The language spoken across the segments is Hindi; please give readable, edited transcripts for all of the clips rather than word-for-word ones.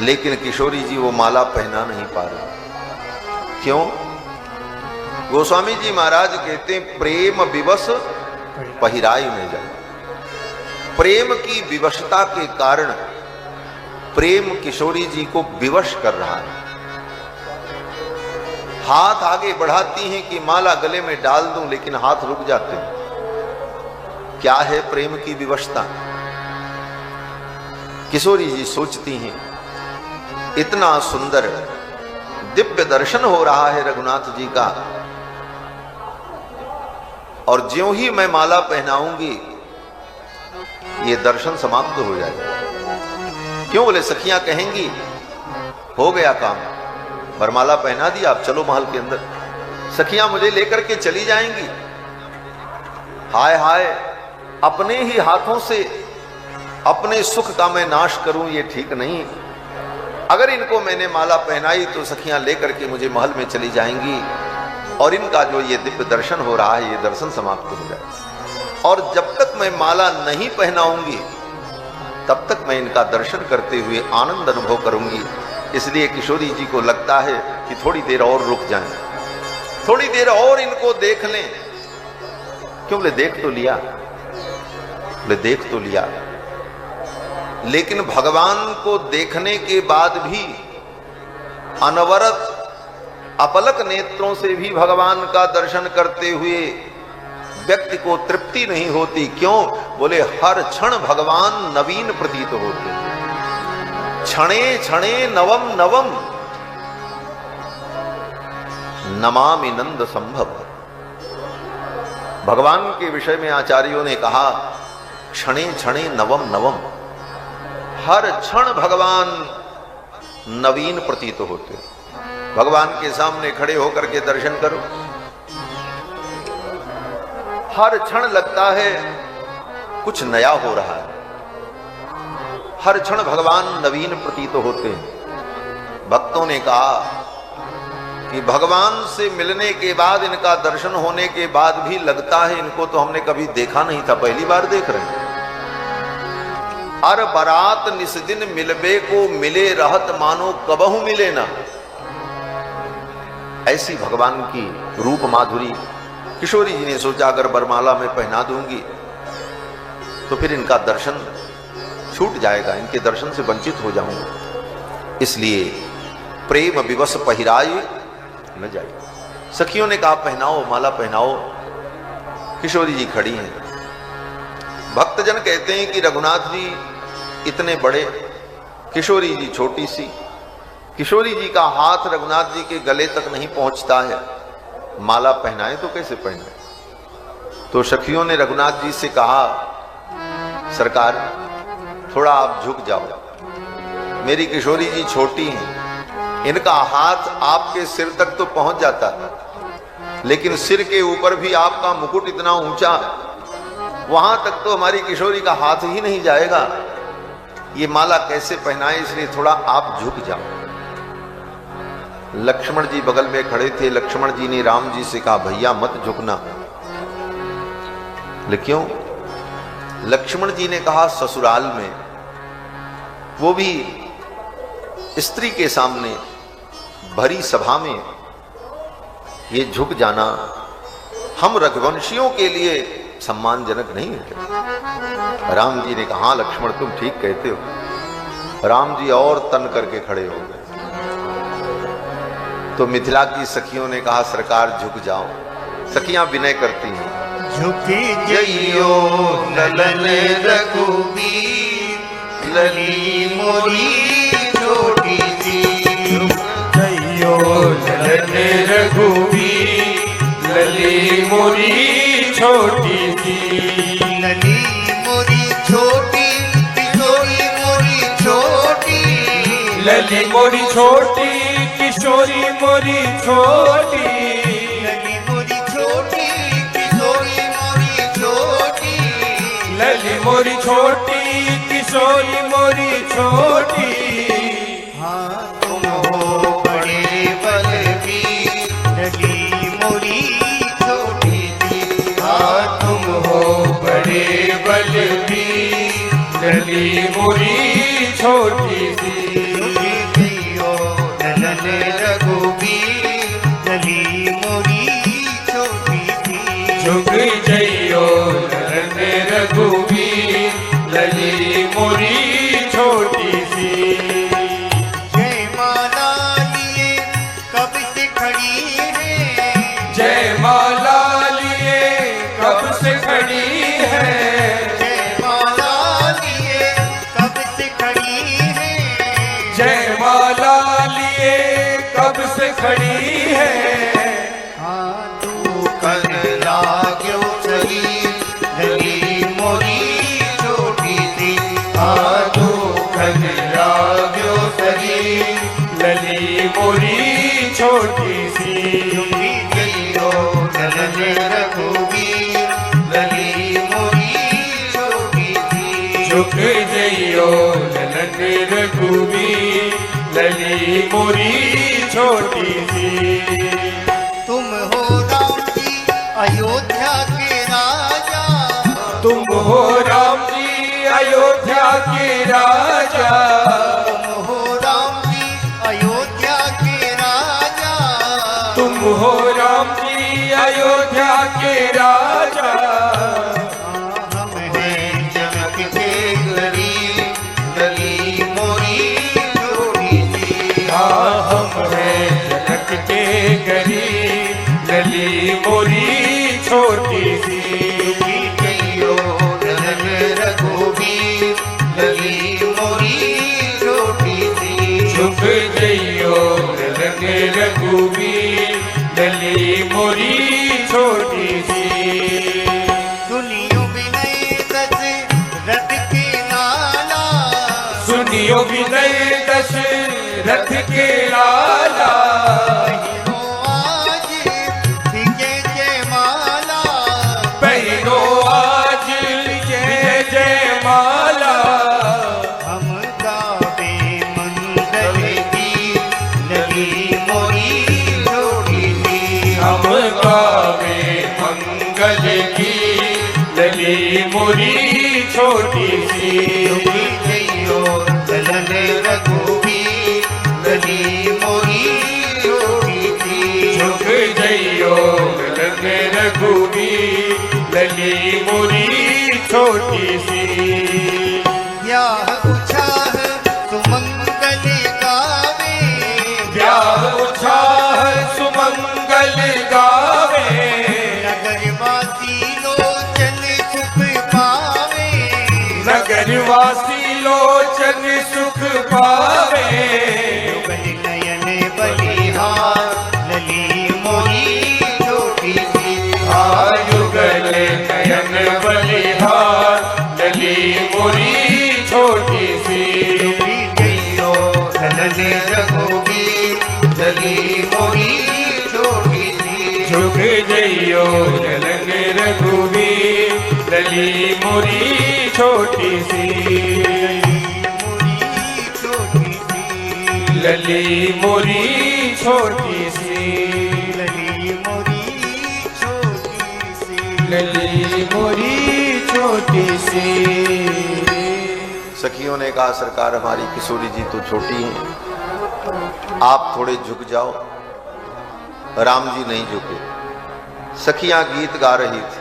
लेकिन किशोरी जी वो माला पहना नहीं पा रहे। क्यों? गोस्वामी जी महाराज कहते हैं प्रेम विवश पहिराई में जाए। प्रेम की विवशता के कारण प्रेम किशोरी जी को विवश कर रहा है। हाथ आगे बढ़ाती हैं कि माला गले में डाल दूं, लेकिन हाथ रुक जाते हैं। क्या है प्रेम की विवशता? किशोरी जी सोचती हैं इतना सुंदर दिव्य दर्शन हो रहा है रघुनाथ जी का, और ज्यों ही मैं माला पहनाऊंगी ये दर्शन समाप्त हो जाएगा। क्यों? बोले सखियां कहेंगी हो गया काम, वरमाला पहना दी, आप चलो महल के अंदर। सखियां मुझे लेकर के चली जाएंगी। हाय हाय, अपने ही हाथों से अपने सुख का मैं नाश करूं, ये ठीक नहीं। अगर इनको मैंने माला पहनाई तो सखियां लेकर के मुझे महल में चली जाएंगी और इनका जो ये दिव्य दर्शन हो रहा है ये दर्शन समाप्त हो जाए। और जब तक मैं माला नहीं पहनाऊंगी तब तक मैं इनका दर्शन करते हुए आनंद अनुभव करूंगी। इसलिए किशोरी जी को लगता है कि थोड़ी देर और रुक जाएं, थोड़ी देर और इनको देख लें। क्यों? बोले देख तो लिया, बोले देख तो लिया, लेकिन भगवान को देखने के बाद भी अनवरत अपलक नेत्रों से भी भगवान का दर्शन करते हुए व्यक्ति को तृप्ति नहीं होती। क्यों? बोले हर क्षण भगवान नवीन प्रतीत होते, क्षणे क्षणे नवम नवम नमामि नंद संभव। भगवान के विषय में आचार्यों ने कहा क्षणे क्षणे नवम नवम, हर क्षण भगवान नवीन प्रतीत होते। भगवान के सामने खड़े होकर के दर्शन करो, हर क्षण लगता है कुछ नया हो रहा है, हर क्षण भगवान नवीन प्रतीत होते हैं। भक्तों ने कहा कि भगवान से मिलने के बाद, इनका दर्शन होने के बाद भी लगता है इनको तो हमने कभी देखा नहीं था, पहली बार देख रहे हैं। अर बरात निस दिन मिलबे को मिले रहत मानो कबहू मिले ना। ऐसी भगवान की रूप माधुरी। किशोरी जी ने सोचा अगर बरमाला में पहना दूंगी तो फिर इनका दर्शन छूट जाएगा, इनके दर्शन से वंचित हो जाऊंगा। इसलिए प्रेम विवश पहिराई न जाए। सखियों ने कहा पहनाओ, माला पहनाओ। किशोरी जी खड़ी हैं। भक्तजन कहते हैं कि रघुनाथ जी इतने बड़े, किशोरी जी छोटी सी। किशोरी जी का हाथ रघुनाथ जी के गले तक नहीं पहुंचता है, माला पहनाए तो कैसे पहनाए? तो सखियों ने रघुनाथ जी से कहा सरकार थोड़ा आप झुक जाओ, मेरी किशोरी जी छोटी हैं, इनका हाथ आपके सिर तक तो पहुंच जाता है, लेकिन सिर के ऊपर भी आपका मुकुट इतना ऊंचा, वहां तक तो हमारी किशोरी का हाथ ही नहीं जाएगा, ये माला कैसे पहनाए? इसलिए थोड़ा आप झुक जाओ। लक्ष्मण जी बगल में खड़े थे। लक्ष्मण जी ने राम जी से कहा भैया मत झुकना। लेकिन क्यों? लक्ष्मण जी ने कहा ससुराल में, वो भी स्त्री के सामने भरी सभा में ये झुक जाना हम रघुवंशियों के लिए सम्मानजनक नहीं है। राम जी ने कहा हाँ लक्ष्मण तुम ठीक कहते हो। राम जी और तन करके खड़े हो गए। तो मिथिला की सखियों ने कहा सरकार झुक जाओ। सखियां विनय करती हैं झुकी जइयो ललन रघुबीर, लली मोरी छोटी सी। जइयो ललन रघुबीर, लली मोरी छोटी सी। लली मोरी छोटी, किशोरी मोरी छोटी। लली मोरी छोटी, किशोरी मोरी छोटी। लली मोरी छोटी, किशोरी मोरी छोटी। लली मोरी छोटी, किशोरी मोरी छोटी। हाँ तुम हो बड़े बलवीर, लली मोरी छोटी सी। हाँ तुम हो बड़े बलवीर, लली मोरी छोटी सी। जयमाला लिए कब से खड़ी है। तू कर लाग्यो सही लली मोरी छोटी सी। तू कर लाग्यो सही लली मोरी छोटी सी। जइयो ललन रघुवीर लली मोरी छोटी सी। झुक जइयो ललन रघुवीर लली मोरी छोटी सी। तुम हो राम जी अयोध्या के राजा। तुम हो राम जी अयोध्या के राजा। तुम हो राम जी अयोध्या के राजा। तुम हो राम जी अयोध्या के राजा। हम हैं जनक के गरीब लली मोरी छोटी सी। हम हैं जनक के गरीब लली मोरी छोटी सी। जइयो ललन रघुवीर लली मोरी छोटी सी। झुक जइयो ललन रघुवीर लली मोरी छोटी सी। सुनियो विनय दशरथ के लाला। सुनियो विनय दशरथ के लाला। पहिरो आज विजय जयमाला। पहिरो आज जय जयमाला। हम गावे मंगल की लली मोरी छोटी सी। हम गावे मंगल की लली मोरी छोटी सी। जइयो ललन रघुवीर लली मोरी छोटी सी। झुक जइयो ललन रघुवीर लली मोरी छोटी सी। ब्याह उछाह सुमंगल गावे। ब्याह उछाह सुमंगल गावे। नगरवासी लोचन सुख पावे। नगरवासी लोचन सुख पावे। युगल नयन बलिहार लली मोरी छोटी सी। युगल नयन बलिहार लली मोरी छोटी सी। जइयो ललन रघुवीर लली मोरी छोटी सी। झुक जइयो ललन रघुवीर लली मोरी छोटी सी। मोरी छोटी सी। लली मोरी छोटी सी। लली मोरी छोटी सी। लली मोरी छोटी सी। सखियों ने कहा सरकार हमारी किशोरी जी तो छोटी हैं, आप थोड़े झुक जाओ। राम जी नहीं झुके। सखियां गीत गा रही थी।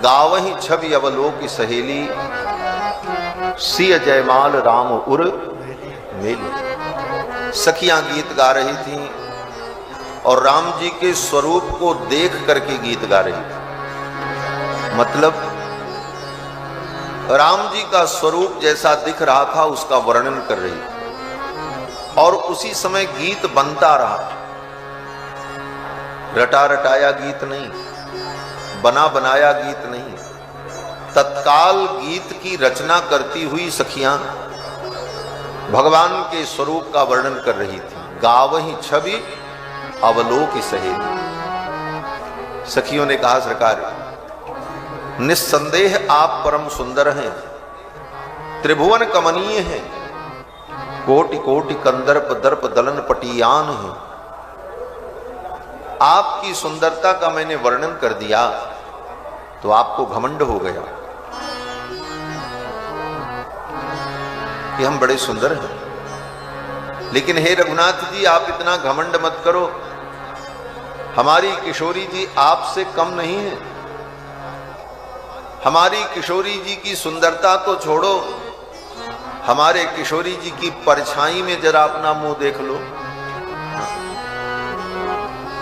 गावही छवि अवलोक सहेली सिय जयमाल राम उर मेली। सखियां गीत गा रही थीं और राम जी के स्वरूप को देख करके गीत गा रही थी। मतलब राम जी का स्वरूप जैसा दिख रहा था उसका वर्णन कर रही थी और उसी समय गीत बनता रहा। रटा रटाया गीत नहीं, बना बनाया गीत नहीं, तत्काल गीत की रचना करती हुई सखियां भगवान के स्वरूप का वर्णन कर रही थी। गावही छवि अवलोक सहेली। सखियों ने कहा सरकार निस्संदेह आप परम सुंदर हैं, त्रिभुवन कमनीय हैं, कोटि कोटि कंदर्प दर्प दलन पटियान हैं। आपकी सुंदरता का मैंने वर्णन कर दिया तो आपको घमंड हो गया कि हम बड़े सुंदर हैं। लेकिन हे रघुनाथ जी आप इतना घमंड मत करो, हमारी किशोरी जी आपसे कम नहीं है। हमारी किशोरी जी की सुंदरता तो छोड़ो, हमारे किशोरी जी की परछाई में जरा अपना मुंह देख लो,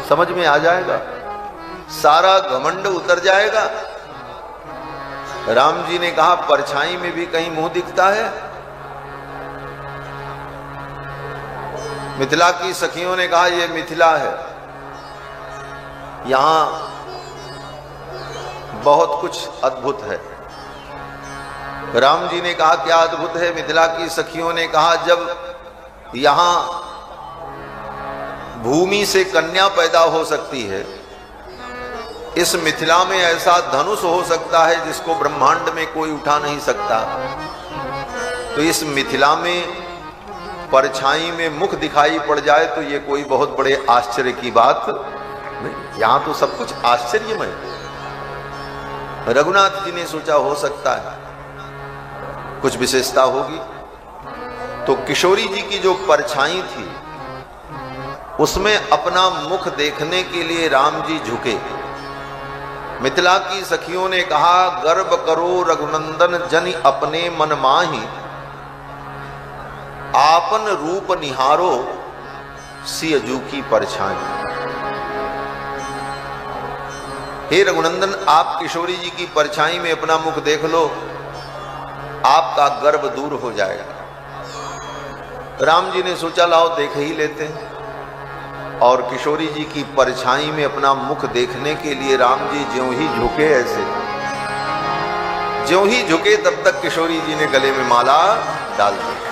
समझ में आ जाएगा, सारा घमंड उतर जाएगा। राम जी ने कहा परछाई में भी कहीं मुंह दिखता है? मिथिला की सखियों ने कहा यह मिथिला है, यहां बहुत कुछ अद्भुत है। राम जी ने कहा क्या अद्भुत है? मिथिला की सखियों ने कहा जब यहां भूमि से कन्या पैदा हो सकती है, इस मिथिला में ऐसा धनुष हो सकता है जिसको ब्रह्मांड में कोई उठा नहीं सकता, तो इस मिथिला में परछाई में मुख दिखाई पड़ जाए तो ये कोई बहुत बड़े आश्चर्य की बात नहीं। यहां तो सब कुछ आश्चर्यमय। रघुनाथ जी ने सोचा हो सकता है कुछ विशेषता होगी, तो किशोरी जी की जो परछाई थी उसमें अपना मुख देखने के लिए राम जी झुके। मिथिला की सखियों ने कहा गर्व करो रघुनंदन जनि अपने मन माही, आपन रूप निहारो सियजू की परछाई। हे रघुनंदन, आप किशोरी जी की परछाई में अपना मुख देख लो, आपका गर्व दूर हो जाएगा। राम जी ने सोचा लाओ देख ही लेते हैं, और किशोरी जी की परछाई में अपना मुख देखने के लिए राम जी ज्यों ही झुके, ऐसे ज्यों ही झुके तब तक किशोरी जी ने गले में माला डाल दी।